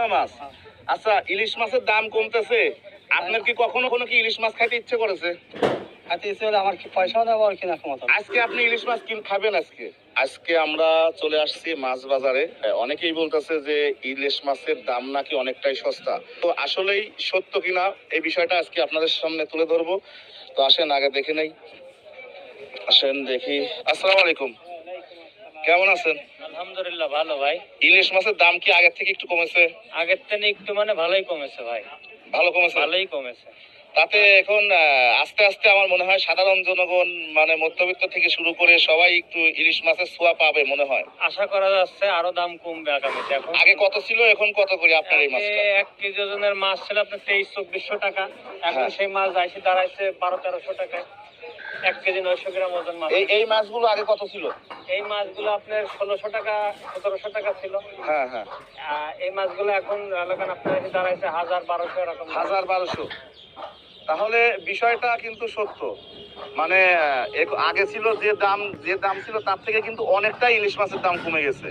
পোনা মাছ। আচ্ছা, ইলিশ মাছের দাম কমতেছে, আপনার কি কখনো কোনো কি ইলিশ মাছ খাইতে ইচ্ছে করেছে? খাইতে ইচ্ছে হলে আমার কি পয়সাও দেবো আর কিনা ক্ষমতা নেই। আজকে আপনি ইলিশ মাছ খাবেন আজকে? আজকে আমরা চলে আসছি মাছ বাজারে। অনেকেই বলতেছে যে ইলিশ মাছের দাম নাকি অনেকটাই সস্তা। তো আসলেই সত্য কিনা এই বিষয়টা আজকে আপনাদের সামনে তুলে ধরবো। তো আসেন আগে দেখে নেই, আসেন দেখি। আসসালামু আলাইকুম, কেমন আছেন? আলহামদুলিল্লাহ ভালো ভাই। ইলিশ মাছের দাম কি আগের থেকে একটু কমেছে? আগের থেকে একটু ভালোই কমেছে ভাই। ভালো কমেছে? ভালোই কমেছে। তাতে এখন আস্তে আস্তে আমার মনে হয় সাধারণ জনগণ মানে মধ্যবিত্ত থেকে শুরু করে সবাই একটু ইলিশ মাছের ছোঁয়া পাবে মনে হয়। আশা করা যাচ্ছে আরো দাম কমবে আগামীতে। এখন আগে কত ছিল, এখন কত করে আপনার এই মাছটা? 1 কেজি ওজনের মাছ ছিল আপনার 2300-2400 টাকা। এখন হ্যাঁ। সেই মাছ আইসে দাঁড়াইছে 1200-1300 টাকায়। 1 কেজি 900 গ্রাম ওজন মাছ। এই মাছগুলো আগে কত ছিল? এই মাছগুলো আপনার 1600 টাকা 1700 টাকা ছিল। হ্যাঁ হ্যাঁ। এই মাছগুলো এখন এলাকান আপনার এসে দাঁড়াইছে 1000-1200 এরকম। 1000-1200। তাহলে বিষয়টা কিন্তু সত্য, মানে আগে ছিল যে দাম ছিল তার থেকে কিন্তু অনেকটাই ইলিশ মাছের দাম কমে গেছে।